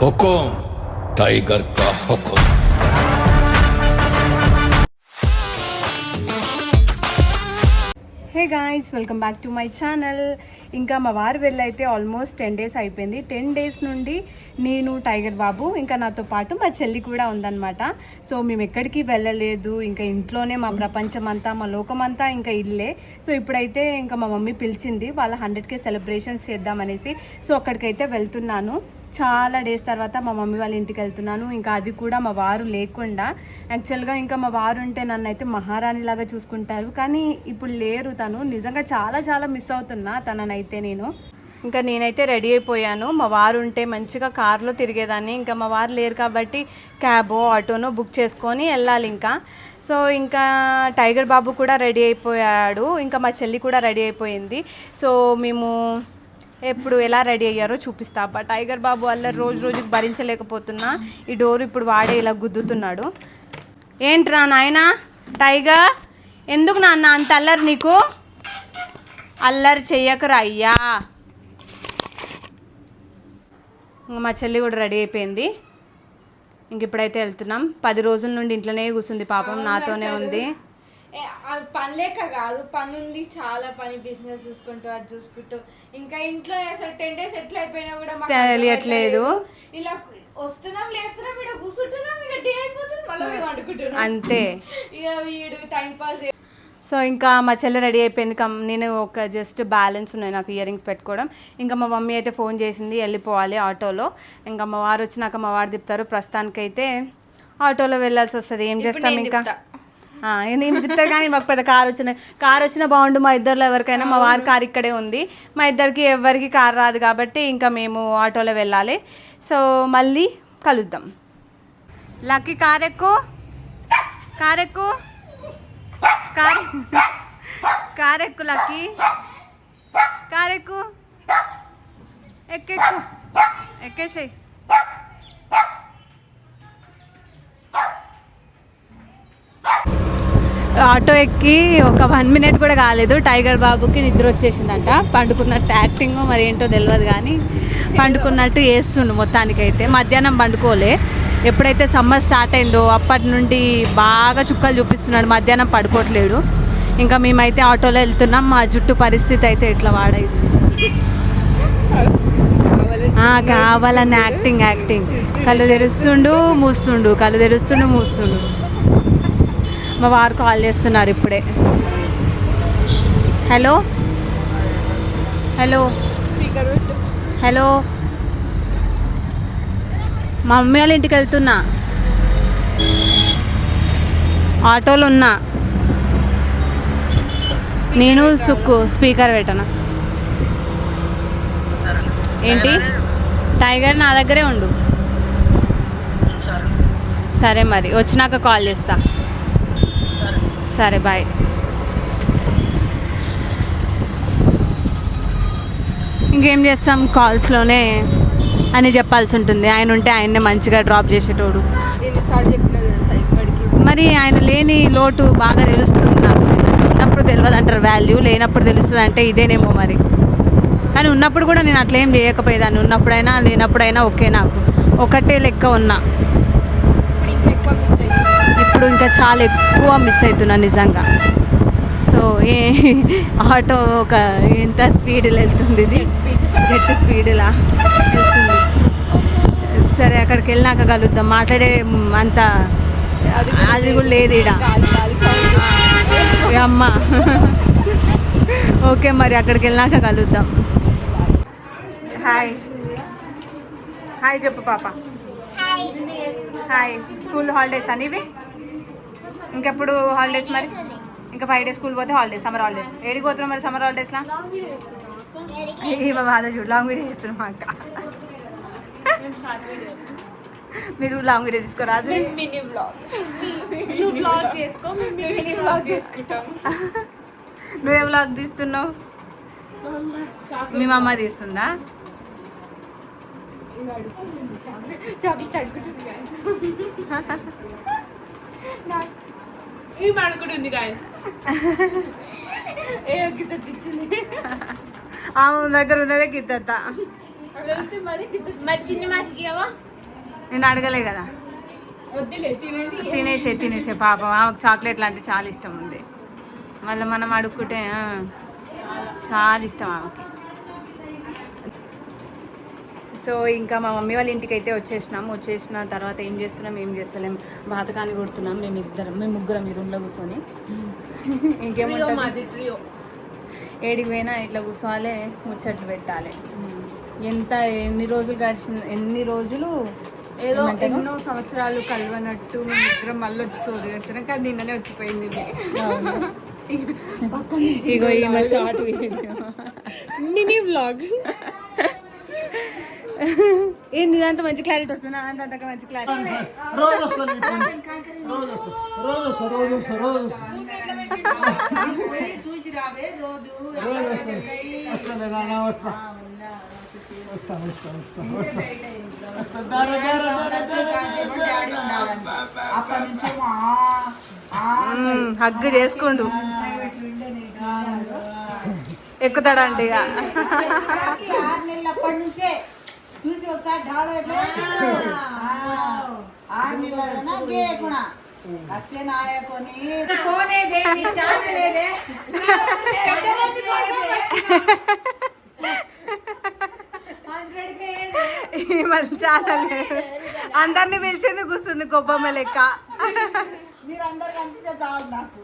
हुकुम tiger का हुकुम। Hey guys, welcome back to my channel. ఇంకా మా వారి వెళ్ళైతే ఆల్మోస్ట్ 10 days అయిపోయింది. 10 days నుండి నేను, టైగర్ బాబు, ఇంకా నాతో పాటు మా చెల్లి కూడా ఉందన్నమాట. సో మేము ఎక్కడికి వెళ్ళలేదు, ఇంకా ఇంట్లోనే మా ప్రపంచం అంతా, మా లోకమంతా ఇంకా ఇల్లే. సో ఇప్పుడైతే ఇంకా మా మమ్మీ పిలిచింది, వాళ్ళ 100K సెలబ్రేషన్స్ చేద్దామనేసి. సో అక్కడికైతే వెళ్తున్నాను. చాలా డేస్ తర్వాత మా మమ్మీ వాళ్ళ ఇంటికి వెళ్తున్నాను. ఇంకా అది కూడా మా వారు లేకుండా. యాక్చువల్గా ఇంకా మా వారు ఉంటే నన్ను అయితే మహారాణిలాగా చూసుకుంటారు, కానీ ఇప్పుడు లేరు తను. నిజంగా చాలా చాలా మిస్ అవుతున్నా తననైతే నేను. ఇంకా నేనైతే రెడీ అయిపోయాను. మా వారు ఉంటే మంచిగా కార్లో తిరిగేదాన్ని. ఇంకా మా వారు లేరు కాబట్టి క్యాబో ఆటోనో బుక్ చేసుకొని వెళ్ళాలి ఇంకా. సో ఇంకా టైగర్ బాబు కూడా రెడీ అయిపోయాడు, ఇంకా మా చెల్లి కూడా రెడీ అయిపోయింది. సో మేము ఎప్పుడు ఎలా రెడీ అయ్యారో చూపిస్తా. టైగర్ బాబు వల్ల రోజు రోజుకి భరించలేకపోతున్నా. ఈ డోర్ ఇప్పుడు వాడే ఇలా గుద్దుతున్నాడు. ఏంట్రా నాయనా టైగర్, ఎందుకు నాన్న అంత అల్లరి? నీకు అల్లరి చెయ్యకురా అయ్యా. మా చెల్లి కూడా రెడీ అయిపోయింది. ఇంక ఇప్పుడైతే వెళ్తున్నాం. 10 రోజుల నుండి ఇంట్లోనే కూర్చుంది పాపం, నాతోనే ఉంది. పని లేక కాదు, పని ఉంది, చాలా పని. బిజినెస్ చూసుకుంటూ అది చూసుకుంటూ ఇంకా ఇంట్లో అసలు 10 days ఎట్లా అయిపోయినా కూడా తెలియట్లేదు. ఇలా వస్తున్నాం, లేస్తున్నాం, ఇక్కడ కూర్చుంటున్నాం, ఇక డే అయిపోతుంది, మళ్ళీ వండుకుంటున్నాం అంతే. ఇక వీడు టైం పాస్. సో ఇంకా మా చెల్లి రెడీ అయిపోయింది. నేను ఒక జస్ట్ బ్యాలెన్స్ ఉన్నాయి నాకు ఇయర్ రింగ్స్ పెట్టుకోవడం. ఇంకా మా మమ్మీ అయితే ఫోన్ చేసింది, వెళ్ళిపోవాలి ఆటోలో. ఇంకా మా వారు వచ్చినాక మా వారు తిప్పుతారు. ప్రస్తుతానికైతే ఆటోలో వెళ్ళాల్సి వస్తుంది. ఏం చేస్తాం ఇంకా. నేను తిప్పుతా కానీ మాకు పెద్ద కార్ వచ్చినా బాగుండు మా ఇద్దరిలో ఎవరికైనా. మా వారి కార్ ఇక్కడే ఉంది, మా ఇద్దరికి ఎవరికి కార్ రాదు కాబట్టి ఇంకా మేము ఆటోలో వెళ్ళాలి. సో మళ్ళీ కలుద్దాం. లక్కీ కార్ ఎక్కు, కార్ ఎక్కు, కార్ ఎక్కు లక్కీ, కార్ ఎక్కు, ఎక్కెక్కు, ఎక్కేసేయి. ఆటో ఎక్కి ఒక 1 minute కూడా కాలేదు, టైగర్ బాబుకి నిద్ర వచ్చేసిందంట. పండుకున్నట్టు యాక్టింగ్ మరి ఏంటో తెలియదు కానీ పండుకున్నట్టు వేస్తుండు. మొత్తానికైతే మధ్యాహ్నం పండుకోలే. ఎప్పుడైతే సమ్మర్ స్టార్ట్ అయిందో అప్పటి నుండి బాగా చుక్కలు చూపిస్తున్నాడు, మధ్యాహ్నం పడుకోవట్లేడు. ఇంకా మేమైతే ఆటోలో వెళ్తున్నాం. మా జుట్టు పరిస్థితి అయితే ఇట్లా వాడైంది. కావాలని యాక్టింగ్. కళ్ళు తెరుస్తుండు మూస్తుండు, కళ్ళు తెరుస్తుండు మూస్తుండు. మా వారు కాల్ చేస్తున్నారు ఇప్పుడే. హలో హలో హలో, మా మమ్మీ వాళ్ళ ఇంటికి వెళ్తున్నా, ఆటోలో ఉన్నా. నేను సుక్కు స్పీకర్ పెట్టనా ఏంటి? టైగర్ నా దగ్గరే ఉండు. సరే మరి వచ్చినాక కాల్ చేస్తా. సరే బాయ్. ఇంకేం చేస్తాం, కాల్స్లోనే అని చెప్పాల్సి ఉంటుంది. ఆయన ఉంటే ఆయన్నే మంచిగా డ్రాప్ చేసేటోడు. మరి ఆయన లేని లోటు బాగా తెలుస్తుంది నాకు. ఉన్నప్పుడు తెలియదు అంటారు వాల్యూ, లేనప్పుడు తెలుస్తుంది అంటే ఇదేనేమో మరి. కానీ ఉన్నప్పుడు కూడా నేను అట్లా ఏం చేయకపోయేదాన్ని. ఉన్నప్పుడైనా లేనప్పుడైనా ఓకే, నాకు ఒకటే లెక్క ఉన్నా. ఇప్పుడు ఇంకా చాలా ఎక్కువ మిస్ అవుతున్నా నిజంగా. సో ఆటో ఒక ఎంత స్పీడ్లో వెళ్తుంది, ఇది జెట్ స్పీడ్లా వెళ్తుంది. సరే అక్కడికి వెళ్ళినాక కలుద్దాం. మాట్లాడే అంత అది కూడా లేదు ఈడ అమ్మ. ఓకే మరి అక్కడికి వెళ్ళినాక కలుద్దాం. హాయ్ హాయ్ చెప్పు పాప. హాయ్. స్కూల్ హాలిడేస్ అని ఇవి? ఇంకెప్పుడు హాలిడేస్ మరి? ఇంకా 5 days స్కూల్ పోతే హాలిడేస్, సమ్మర్ హాలిడేస్. ఏడికి పోతున్నాం మరి సమ్మర్ హాలిడేస్లో? మా బాధ చూడు, లాంగ్ వీడియో చేస్తున్నాం మా అక్క. మీరు లాంగ్ వీడియో తీసుకోరాదు? నువ్వే వ్లాగ్ తీస్తున్నావు? మీ మమ్మ తీస్తుందా? ఆమె దగ్గర ఉన్నదే గిత్త. మరి చిన్న మాసికి నేను అడగలే కదా. వద్దులే తినండి. తినేసే పాపం ఆమెకు చాక్లెట్లు అంటే చాలా ఇష్టం ఉంది. మళ్ళీ మనం అడుక్కుంటే చాలా ఇష్టం ఆమెకి. సో ఇంకా మా మమ్మీ వాళ్ళ ఇంటికి అయితే వచ్చేసిన తర్వాత ఏం చేస్తలేం బాతకాన్ని కొడుతున్నాం మేము ముగ్గురం ఈ రూమ్లో కూర్చొని. ఇంకేముంటుంది, ఏడికి పోయినా ఇట్లా కూర్చోవాలి, ముచ్చట్లు పెట్టాలి. ఎన్ని రోజులు ఏదో ఎన్నో సంవత్సరాలు కలవనట్టు మేము ఇద్దరం మళ్ళీ వచ్చి సోది కడుతున్నాం, కానీ నిన్ననే వచ్చిపోయింది. ఇగో ఈమె షార్ట్ వీడియో మినీ వ్లాగ్. ఏంటి దాంట్లో మంచి క్లారిటీ వస్తుందా అంటే అంతగా మంచి క్లారిటీ రోజు హగ్గు చేసుకుండు ఎక్కుతాడంటే ఇక 6 నెలలప్పటి నుంచే చూసి ఒకసారి ఢాళో 6 నెలల అసలే నాయకొని ఈ మధ్య చాలా అందరినీ పిలిచేందుకు కూర్చుంది గొప్పమ్మ లెక్క. మీరందరు కనిపిస్తే చాలు నాకు.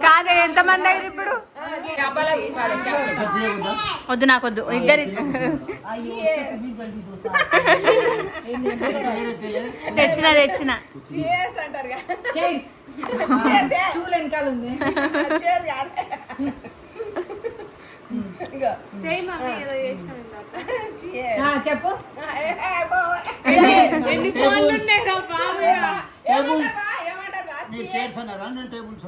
కాదే ఎంతమంది అయ్యారు ఇప్పుడు? వద్దు నాకు వద్దు, ఇద్దరు తెచ్చిన వెనకాల ఉంది. చెప్పు ఎన్ని ఫోన్లు ఉన్నాయిరా బాబు. మీరు చైర్స్ అన్నారా? నేను టేబుల్స్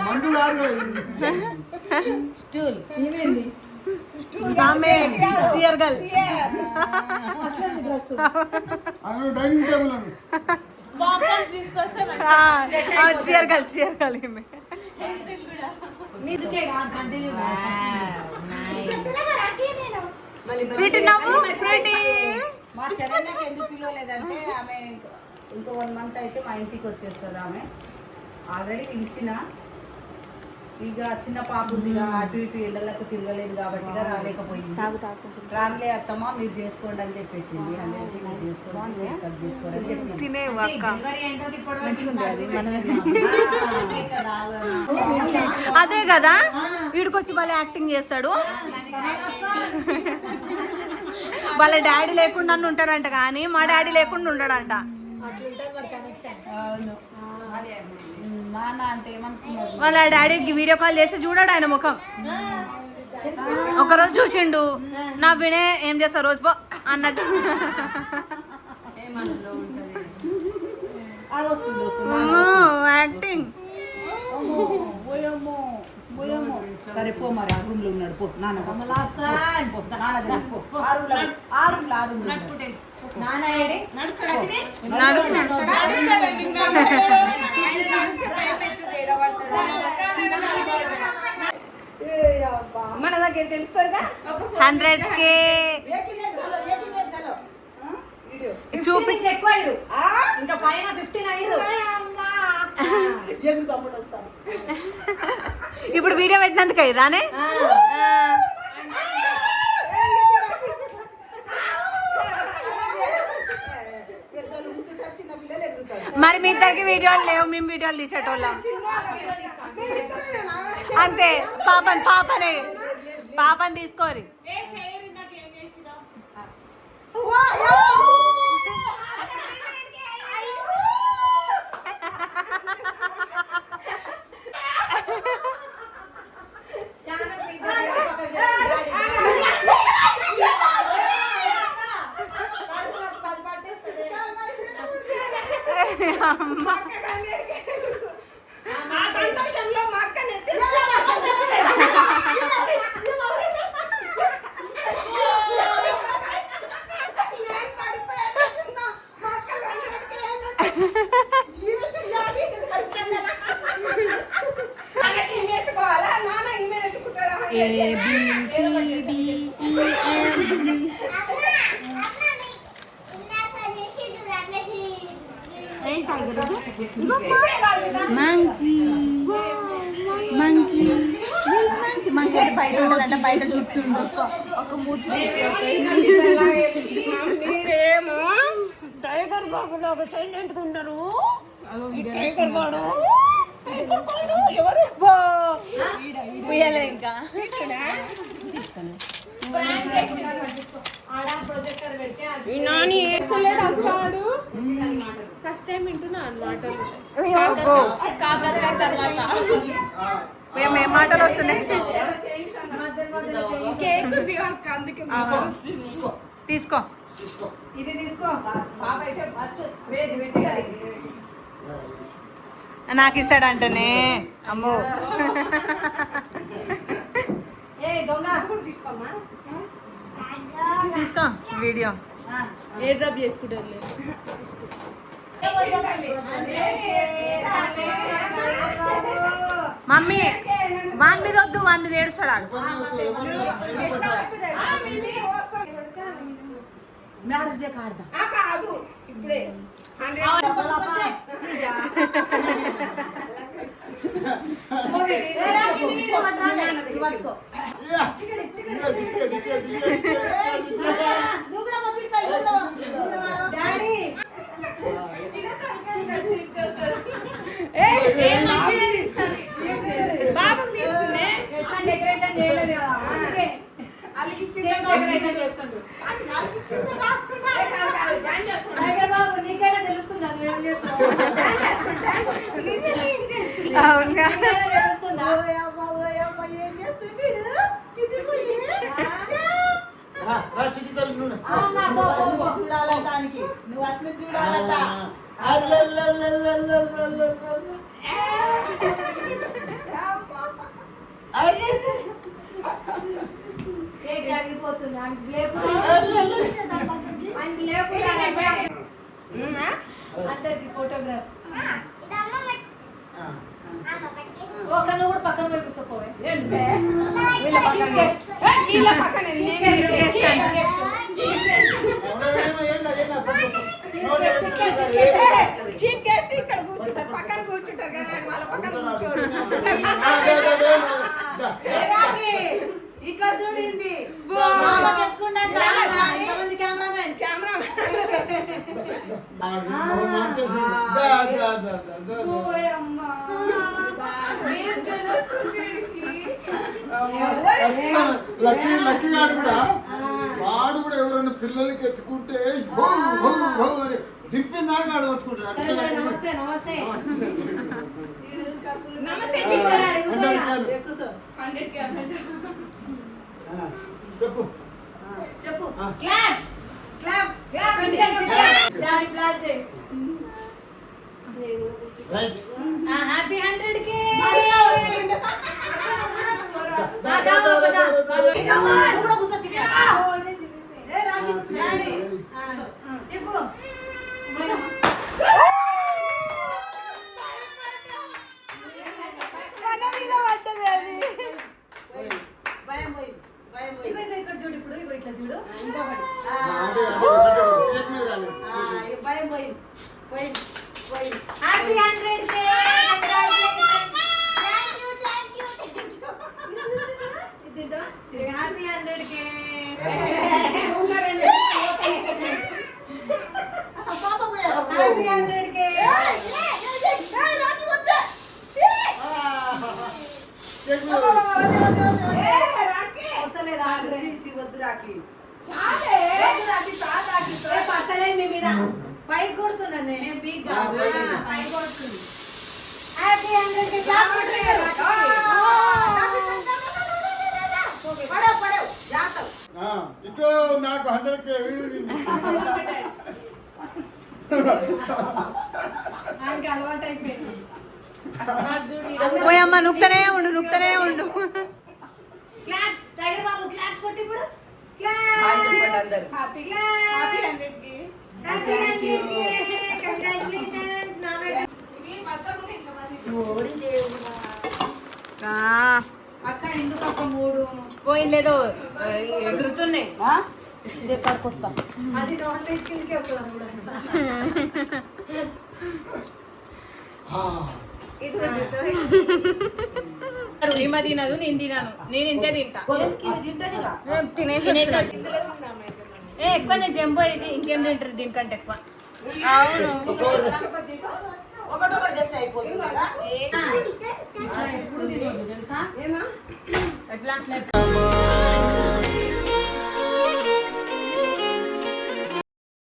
మందు కాదు స్టూల్ ఏమైంది? డైనింగ్ టేబుల్ అని మా చెల్లెళ్ళకి ఎందుకు పిలవలేదంటే ఆమె ఇంకో 1 month అయితే మా ఇంటికి వచ్చేస్తుంది. ఆమె ఆల్రెడీ పిలిచిన, ఇక చిన్న పాప ఉందిగా, అటు ఇటు ఇళ్ళకు తిరగలేదు కాబట్టి రాలేకపోయింది. రాలే అత్తమ్మ మీరు చేసుకోండి అని చెప్పేసింది. అదే కదా వీడికొచ్చి వాళ్ళ యాక్టింగ్ చేస్తాడు. వాళ్ళ డాడీ లేకుండా ఉంటాడంట, కానీ మా డాడీ లేకుండా ఉండడంట. వాళ్ళ డాడీకి వీడియో కాల్ చేస్తే చూడాడు ఆయన ముఖం. ఒకరోజు చూసిండు, నా వినే ఏం చేస్తా రోజు పో అన్నట్టు. యాక్టింగ్. సరే పో, మరి ఆ రూమ్ లో ఉన్నాడు. పో నాన్న మన దగ్గర తెలుస్తుందిగా 100K చూపి ఇంకా పైన 15 అయ్యారు. ఇప్పుడు వీడియో పెట్టినందుకు అయ్యానే. మరి మీ ఇద్దరికి వీడియోలు లేవు, మేము వీడియోలు తీసేటోళ్ళం అంతే. పాపని తీసుకోరి. సంతోషంలో మా అక్కని మంకీ బయట ఉండాలంటే బయట చూస్తుండు. మీరేమో టైగర్ బాబులో ఒక సైలెంట్ ఉన్నారు. టైగర్ బాడు ఎవరు ఇంకా ఫస్ట్ టైం వింటున్నా అనమాట. మేము ఏ మాటలు వస్తున్నాయి. తీసుకో ఇది తీసుకో బాబా అయితే ఫస్ట్ స్ప్రే తీసుకుంటది. నాకు ఇస్తాడంటనే అమ్మో. దొంగ తీసుకోమ్మా, తీసుకో వీడియో ఏ డ్రాప్ చేసుకుంటారు. మమ్మీ వాని మీద వద్దు, వాని మీద ఏడుస్తాడు. మ్యారేజ్ డే కాడదా కాదు ఇప్పుడే బాబుకి తీస్తుంది. డెకరేషన్ చేయలేదు కదా, డెకరేషన్ చేస్తుండ్రు. బాబు నీకైనా తెలుస్తుందా నువ్వేం చేస్తావు? అవునుగా చూడాలంటానికి నువ్వు అట్లా చూడాలంట. జరిగిపోతుంది అందరికి ఫోటోగ్రాఫ్. ఒక నువ్వు కూడా పక్కన పోయి కూర్చోపోవే. చీఫ్ గెస్ట్ ఇక్కడ కూర్చుంటారు, పక్కన కూర్చుంటారు కదా, వాళ్ళ పక్కన కూర్చోరు. ఇక్కడ చూడింది ఎంతమంది కెమెరామెన్ లక్కీ లక్కీ గాడు కూడా వాడు కూడా ఎవరైనా పిల్లలకి ఎత్తుకుంటే దింపిందా గాడు వచ్చుకుంటాడు. నమస్తే నమస్తే నమస్తే చెప్పు చెప్పు క్లాప్స్ క్లాప్స్ డాడీ క్లాస్ చేయి. Right happy 100K. ఇక్కడ చూడు, ఇప్పుడు ఇట్లా చూడు. భయం పోయింది పోయింది పోయింది. Happy 100K. Happy 100K. Happy 100K. పై కొడుతున్నానే బిగ్ పై కొడుతుంది. Happy 100K. ఇంకో నాకు 100K వీడియో ఆయనకి అలవాటు అయిపోయింది. పోయమ్మ నుక్తనే ఉండు, నుక్తనే ఉండు. క్లాప్స్ టైగర్ బాబు క్లాప్స్ కొట్టి ఇప్పుడు. Happy 100K. కంగ్రాట్యులేషన్స్. లేదో ఎగురుతున్నాయి. ఎక్కడికి వస్తా అది నాన్ వెజ్ కిందకే వస్తుంది ఈమె తినదు, నేను తినను, నేను ఇంతే తింటా. ఎక్కువ నేను జంబో ఇది, ఇంకేం తింటారు దీనికంటే ఎక్కువ. ఒకటొకటి చేస్తే అయిపోతుంది కదా. ఎట్లా